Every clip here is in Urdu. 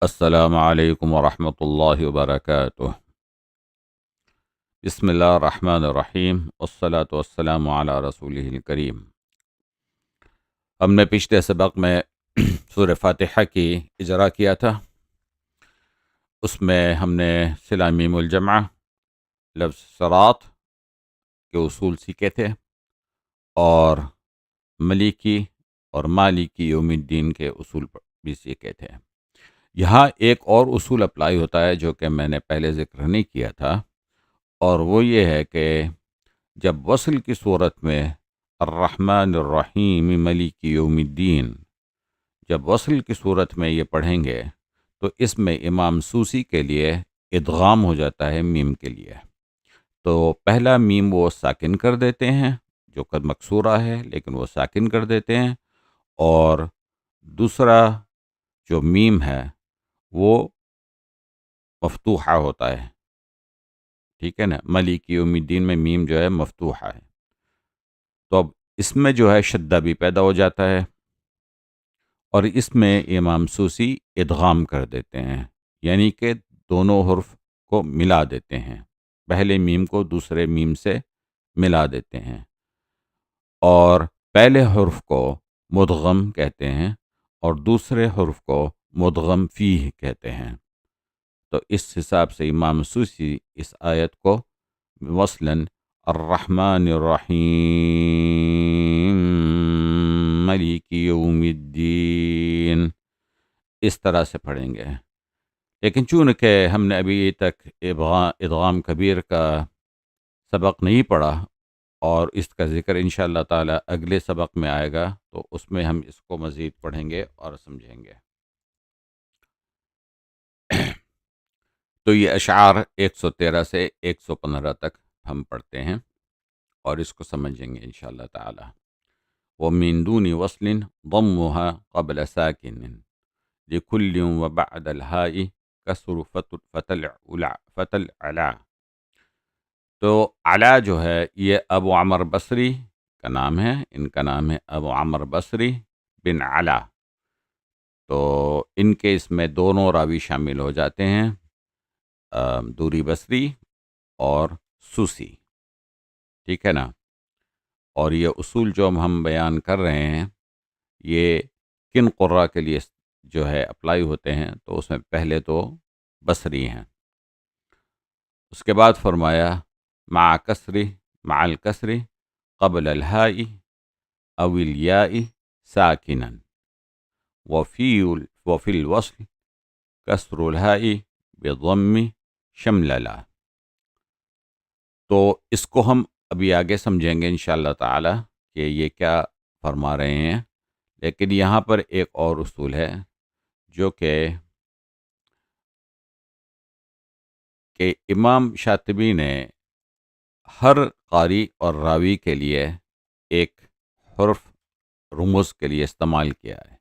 السلام علیکم ورحمۃ اللہ وبرکاتہ۔ بسم اللہ الرحمن الرحیم والصلاة والسلام علی رسولہ الکریم۔ ہم نے پچھلے سبق میں سورہ فاتحہ کی اجرا کیا تھا۔ اس میں ہم نے صلہ میم الجمع، لفظ صراط کے اصول سیکھے تھے، اور ملیکی اور مالکی یوم الدین کے اصول بھی سیکھے تھے۔ یہاں ایک اور اصول اپلائی ہوتا ہے جو کہ میں نے پہلے ذکر نہیں کیا تھا، اور وہ یہ ہے کہ جب وصل کی صورت میں الرحمن الرحیم مالک یوم الدین، جب وصل کی صورت میں یہ پڑھیں گے تو اس میں امام سوسی کے لیے ادغام ہو جاتا ہے میم کے لیے۔ تو پہلا میم وہ ساکن کر دیتے ہیں جو کہ مکسورہ ہے، لیکن وہ ساکن کر دیتے ہیں، اور دوسرا جو میم ہے وہ مفتوحہ ہوتا ہے، ٹھیک ہے نا۔ مالک یوم الدین میں میم جو ہے مفتوحہ ہے، تو اب اس میں جو ہے شدہ بھی پیدا ہو جاتا ہے، اور اس میں امام سوسی ادغام کر دیتے ہیں، یعنی کہ دونوں حرف کو ملا دیتے ہیں، پہلے میم کو دوسرے میم سے ملا دیتے ہیں، اور پہلے حرف کو مدغم کہتے ہیں اور دوسرے حرف کو مدغم فیہ کہتے ہیں۔ تو اس حساب سے امام سوسی اس آیت کو وصلاً الرحمن الرحیم مالک یوم الدین اس طرح سے پڑھیں گے۔ لیکن چونکہ ہم نے ابھی تک ادغام کبیر کا سبق نہیں پڑھا، اور اس کا ذکر انشاءاللہ تعالی اگلے سبق میں آئے گا، تو اس میں ہم اس کو مزید پڑھیں گے اور سمجھیں گے۔ تو یہ اشعار 113 سے 115 تک ہم پڑھتے ہیں اور اس کو سمجھیں گے انشاءاللہ تعالی۔ وَمِن دُونِ وَصْلٍ ضَمُّهَا قَبْلَ سَاكِنٍ لِكُلٍّ وَبَعْدَ الْهَاءِ كَسْرُ فَتَلْ عَلَا۔ تو علا جو ہے یہ ابو عمر بصری کا نام ہے، ان کا نام ہے ابو عمر بصری بن علا۔ تو ان کے اس میں دونوں راوی شامل ہو جاتے ہیں، دوری بصری اور سوسی، ٹھیک ہے نا۔ اور یہ اصول جو ہم بیان کر رہے ہیں یہ کن قراء کے لیے جو ہے اپلائی ہوتے ہیں، تو اس میں پہلے تو بصری ہیں، اس کے بعد فرمایا مع الکسر قبل الہاء او الیاء ساکنا وفی الوصل کسر الہاء بضم شمللا۔ تو اس کو ہم ابھی آگے سمجھیں گے انشاءاللہ تعالی کہ یہ کیا فرما رہے ہیں، لیکن یہاں پر ایک اور اصول ہے جو کہ امام شاطبی نے ہر قاری اور راوی کے لیے ایک حرف رموز کے لیے استعمال کیا ہے،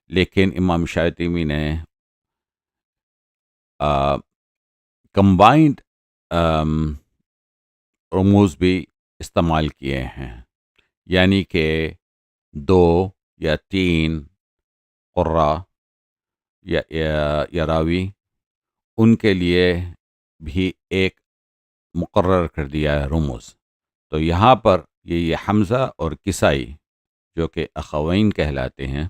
لیکن امام شاطبی نے کمبائنڈ رموز بھی استعمال کیے ہیں، یعنی کہ 2 یا 3 قراء یا راوی، ان کے لیے بھی ایک مقرر کر دیا ہے رموز۔ تو یہاں پر یہ حمزہ اور کسائی جو کہ اخوین کہلاتے ہیں،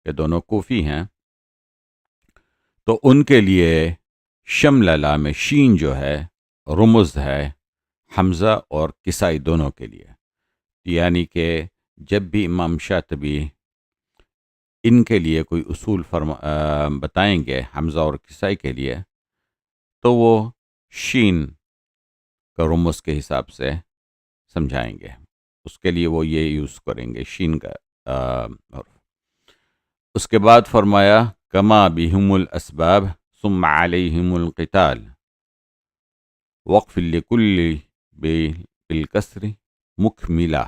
کہ دونوں کوفی ہیں، تو ان کے لیے شمللا میں شین جو ہے رمز ہے حمزہ اور کسائی دونوں کے لیے، یعنی کہ جب بھی امام شاطبی ان کے لیے کوئی اصول بتائیں گے حمزہ اور کسائی کے لیے، تو وہ شین کا رمز کے حساب سے سمجھائیں گے، اس کے لیے وہ یہ یوز کریں گے شین کا حرف۔ اس کے بعد فرمایا کما بہم الاسباب ثم علیہم القتال وقف لکل بالکسر مکملا۔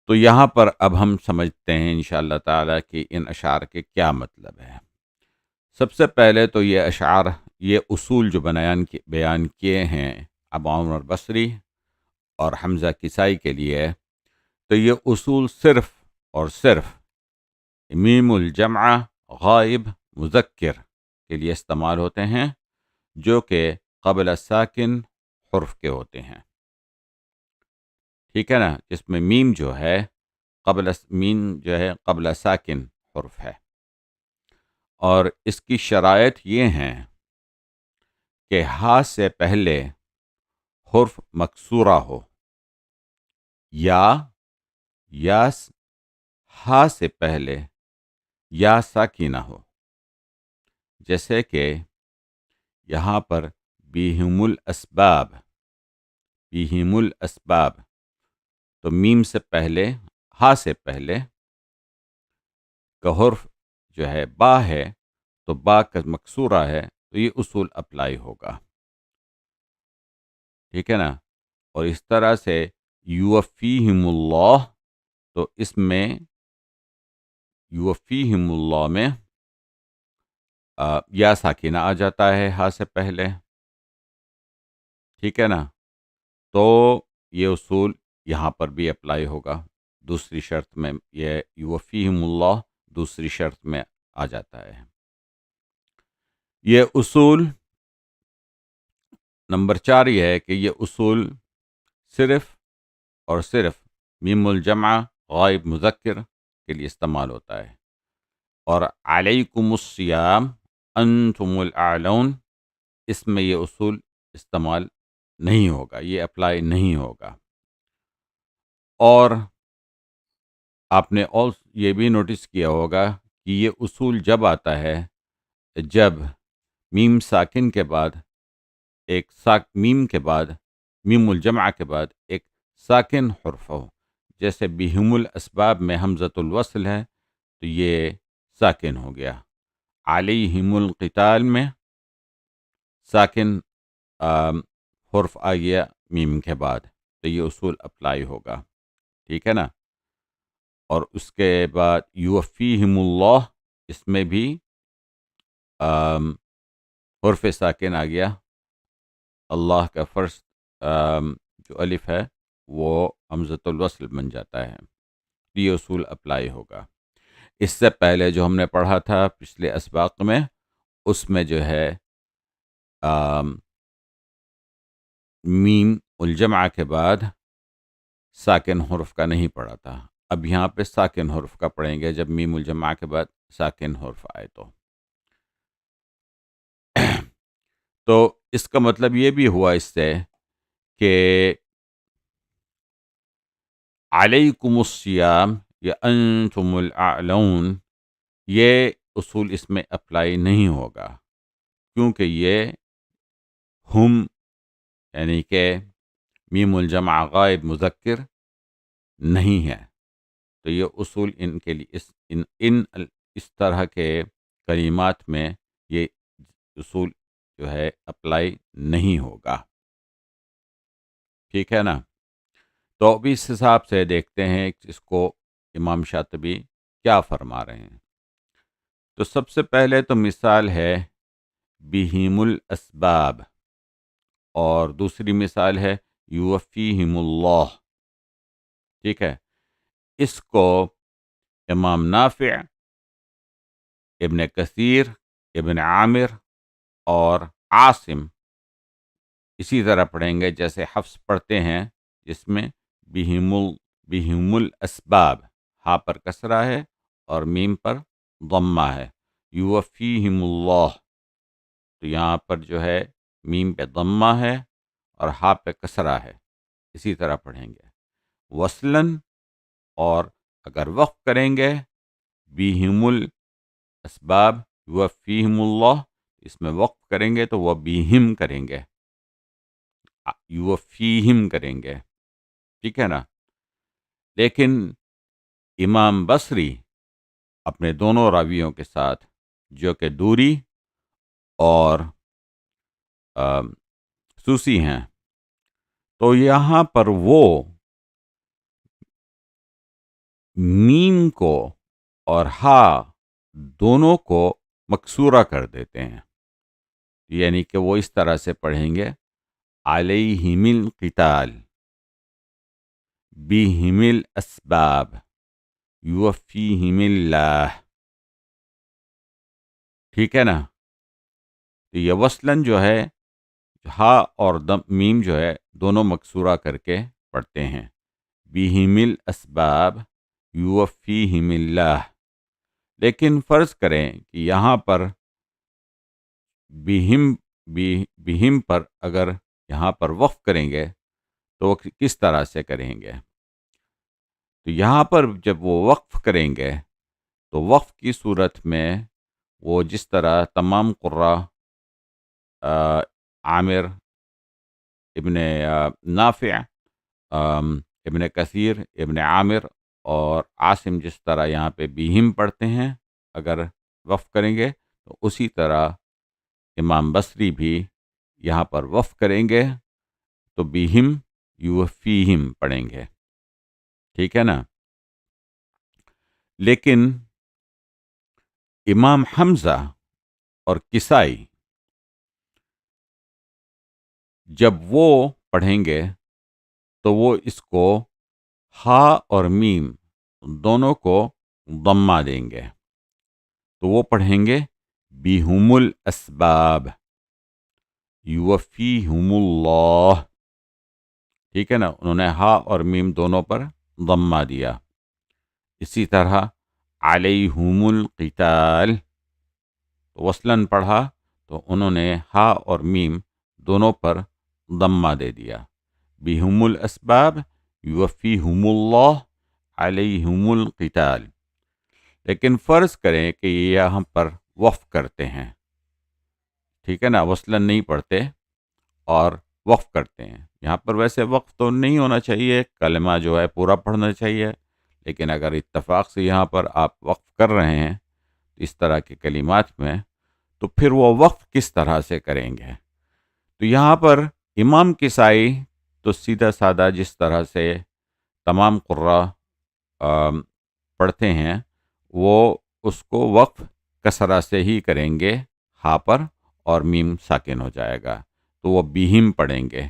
تو یہاں پر اب ہم سمجھتے ہیں انشاءاللہ تعالی کہ ان اشعار کے کیا مطلب ہے۔ سب سے پہلے تو یہ اشعار، یہ اصول جو بیان کیے ہیں ابو عمر بصری اور حمزہ کسائی کے لیے، تو یہ اصول صرف اور صرف میم الجمع غائب مذکر کے لیے استعمال ہوتے ہیں، جو کہ قبل ساکن حرف کے ہوتے ہیں، ٹھیک ہے نا، جس میں میم جو ہے قبل ساکن حرف ہے، اور اس کی شرائط یہ ہیں کہ ہا سے پہلے حرف مکسورہ ہو، یا ہا سے پہلے یا ساکینہ ہو، جیسے کہ یہاں پر بیہم الاسباب، تو میم سے پہلے، ہا سے پہلے کا حرف جو ہے با ہے، تو با کا مکسورہ ہے، تو یہ اصول اپلائی ہوگا، ٹھیک ہے نا۔ اور اس طرح سے یوفیہم اللہ، تو اس میں یوفیہم اللہ میں یا ساکینہ آ جاتا ہے ہا سے پہلے، ٹھیک ہے نا، تو یہ اصول یہاں پر بھی اپلائی ہوگا، دوسری شرط میں یہ یوفیہم اللہ دوسری شرط میں آ جاتا ہے۔ یہ اصول نمبر 4 یہ ہے کہ یہ اصول صرف اور صرف میم الجمع غائب مذکر کے لیے استعمال ہوتا ہے، اور علیکم الصیام انتم الاعلون، اس میں یہ اصول استعمال نہیں ہوگا، یہ اپلائی نہیں ہوگا۔ اور آپ نے یہ بھی نوٹس کیا ہوگا کہ یہ اصول جب آتا ہے جب میم ساکن کے بعد میم الجمع کے بعد ایک ساکن حرف ہو، جیسے بہم الاسباب میں حمزۃ الوصل ہے تو یہ ساکن ہو گیا، علیہم القتال میں ساکن حرف آ گیا میم کے بعد، تو یہ اصول اپلائی ہوگا، ٹھیک ہے نا۔ اور اس کے بعد یوفیہم اللہ، اس میں بھی حرف ساکن آ گیا، اللہ کا فرسٹ جو الف ہے وہ حمزۃ الوصل بن جاتا ہے، یہ اصول اپلائی ہوگا۔ اس سے پہلے جو ہم نے پڑھا تھا پچھلے اسباق میں، اس میں جو ہے میم الجمع کے بعد ساکن حرف کا نہیں پڑھا تھا، اب یہاں پہ ساکن حرف کا پڑھیں گے جب میم الجمع کے بعد ساکن حرف آئے تو اس کا مطلب یہ بھی ہوا اس سے کہ علیکم الصیام یا انتم الاعلون، یہ اصول اس میں اپلائی نہیں ہوگا، کیونکہ یہ ہم یعنی کہ میم الجمع غائب مذکر نہیں ہے، تو یہ اصول ان کے لیے اس طرح کے کلمات میں یہ اصول جو ہے اپلائی نہیں ہوگا، ٹھیک ہے نا۔ تو ابھی اس حساب سے دیکھتے ہیں اس کو امام شاطبی کیا فرما رہے ہیں۔ تو سب سے پہلے تو مثال ہے بہم الاسباب، اور دوسری مثال ہے یوفیہم اللہ، ٹھیک ہے۔ اس کو امام نافع، ابن کثیر، ابن عامر اور عاصم اسی طرح پڑھیں گے جیسے حفص پڑھتے ہیں، جس میں بہم الاسباب، ہا پر کسرہ ہے اور میم پر ضمہ ہے، یوفیہم اللہ، تو یہاں پر جو ہے میم پہ ضمہ ہے اور ہا پہ کسرہ ہے، اسی طرح پڑھیں گے وصلاً، اور اگر وقف کریں گے بہم الاسباب یوفیہم اللہ، اس میں وقف کریں گے تو وہ بہم کریں گے، یوفیہم کریں گے، ٹھیک ہے نا۔ لیکن امام بصری اپنے دونوں راویوں کے ساتھ جو کہ دوری اور سوسی ہیں، تو یہاں پر وہ میم کو اور ہا دونوں کو مکسورہ کر دیتے ہیں، یعنی کہ وہ اس طرح سے پڑھیں گے علیہم القتال بہم الاسباب یوفیہم اللہ، ٹھیک ہے نا؟ تو یہ وصلاً جو ہے ہا اور میم جو ہے دونوں مکسورہ کر کے پڑھتے ہیں، بِہِمِ الاسباب یوفیہم اللہ۔ لیکن فرض کریں کہ یہاں پر بِہِم بِہِم پر اگر یہاں پر وقف کریں گے تو وہ کس طرح سے کریں گے؟ تو یہاں پر جب وہ وقف کریں گے تو وقف کی صورت میں وہ جس طرح تمام قراء عامر، ابن نافع، ابن کثیر، ابن عامر اور عاصم جس طرح یہاں پہ بیہم پڑھتے ہیں اگر وقف کریں گے، تو اسی طرح امام بصری بھی یہاں پر وقف کریں گے تو بیہم یوفیہم پڑھیں گے، ٹھیک ہے نا؟ لیکن امام حمزہ اور کسائی جب وہ پڑھیں گے تو وہ اس کو ہا اور میم دونوں کو ضمہ دیں گے، تو وہ پڑھیں گے بِہُمُ الاسباب یوفیہم اللہ، ٹھیک ہے نا؟ انہوں نے ہا اور میم دونوں پر ضمہ دیا۔ اسی طرح علیہم القتال، وصلاً پڑھا تو انہوں نے ہا اور میم دونوں پر ضمہ دے دیا، بِہُمُ الاسباب یوفیہم اللہ علیہم القتال۔ لیکن فرض کریں کہ یہ یہاں پر وقف کرتے ہیں، ٹھیک ہے نا؟ وصلاً نہیں پڑھتے اور وقف کرتے ہیں۔ یہاں پر ویسے وقف تو نہیں ہونا چاہیے، کلمہ جو ہے پورا پڑھنا چاہیے، لیکن اگر اتفاق سے یہاں پر آپ وقف کر رہے ہیں اس طرح کے کلمات میں، تو پھر وہ وقف کس طرح سے کریں گے؟ تو یہاں پر امام کسائی تو سیدھا سادہ جس طرح سے تمام قراء پڑھتے ہیں وہ اس کو وقف کسرہ سے ہی کریں گے، ہا پر، اور میم ساکن ہو جائے گا، تو وہ بیہم پڑھیں گے،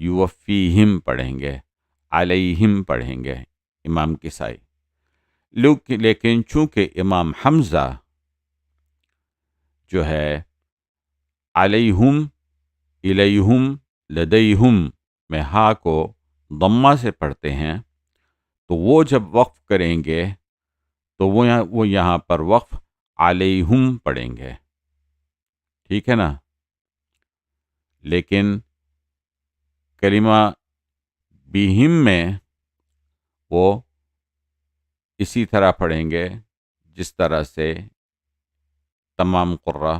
یوفیہم پڑھیں گے، علیہم پڑھیں گے امام کسائی۔ لیکن چونکہ امام حمزہ جو ہے علیہم، الیہم، لدیہم میں ہا کو ضمہ سے پڑھتے ہیں، تو وہ جب وقف کریں گے تو وہ یہاں پر وقف علیہم پڑھیں گے، ٹھیک ہے نا؟ لیکن کلمہ بیہم میں وہ اسی طرح پڑھیں گے جس طرح سے تمام قراء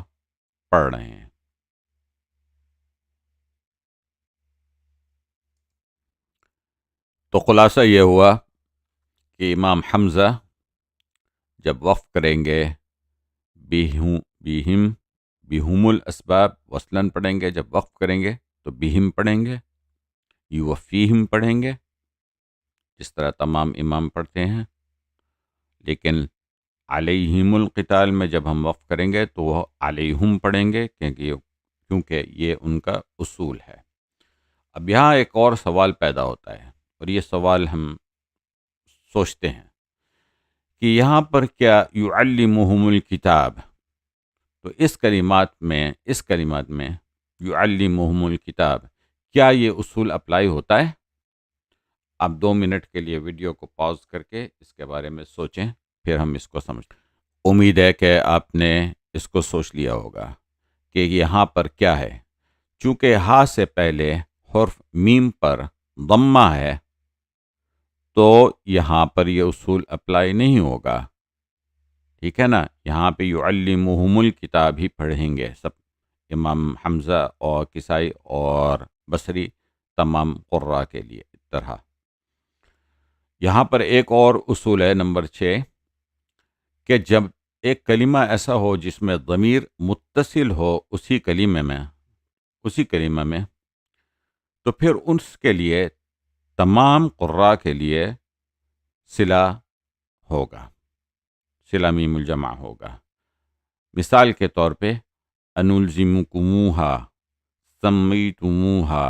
پڑھ رہے ہیں۔ تو خلاصہ یہ ہوا کہ امام حمزہ جب وقف کریں گے بیہم بِہُمُ الاسباب وصلاً پڑھیں گے، جب وقف کریں گے تو بیہم پڑھیں گے، یوفیہم پڑھیں گے جس طرح تمام امام پڑھتے ہیں۔ لیکن علیہم القتال میں جب ہم وقف کریں گے تو وہ علیہم پڑھیں گے، کیونکہ یہ ان کا اصول ہے۔ اب یہاں ایک اور سوال پیدا ہوتا ہے، اور یہ سوال ہم سوچتے ہیں کہ یہاں پر کیا یعلمہم الکتاب، تو اس کلمات میں یعلمہم الکتاب، کیا یہ اصول اپلائی ہوتا ہے؟ آپ 2 منٹ کے لیے ویڈیو کو پاز کر کے اس کے بارے میں سوچیں، پھر ہم اس کو سمجھیں۔ امید ہے کہ آپ نے اس کو سوچ لیا ہوگا کہ یہاں پر کیا ہے۔ چونکہ ہا سے پہلے حرف میم پر ضمہ ہے تو یہاں پر یہ اصول اپلائی نہیں ہوگا، ٹھیک ہے نا؟ یہاں پہ یعلمہم الکتاب ہی پڑھیں گے سب، امام حمزہ اور کسائی اور بصری، تمام قراء کے لیے طرح۔ یہاں پر ایک اور اصول ہے نمبر 6، کہ جب ایک کلمہ ایسا ہو جس میں ضمیر متصل ہو اسی کلمہ میں، تو پھر اس کے لیے تمام قراء کے لیے صلہ ہوگا، صلہ میم الجمع ہوگا۔ مثال کے طور پہ انلزمکموہا، سمیتموہا،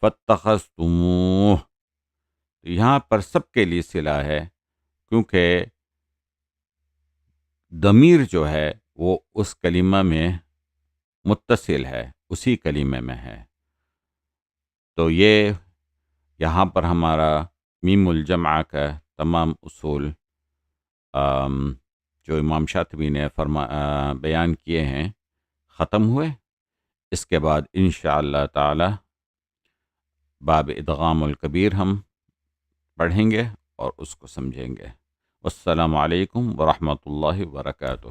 فاتخذتموہ، یہاں پر سب کے لیے صلہ ہے، کیونکہ ضمیر جو ہے وہ اس کلمہ میں متصل ہے، اسی کلمے میں ہے. تو یہ یہاں پر ہمارا میم الجمع کا تمام اصول جو امام شاطبی نے بیان کیے ہیں ختم ہوئے. اس کے بعد انشاءاللہ تعالی باب ادغام الکبیر ہم پڑھیں گے اور اس کو سمجھیں گے. السلام علیکم ورحمۃ اللہ وبرکاتہ.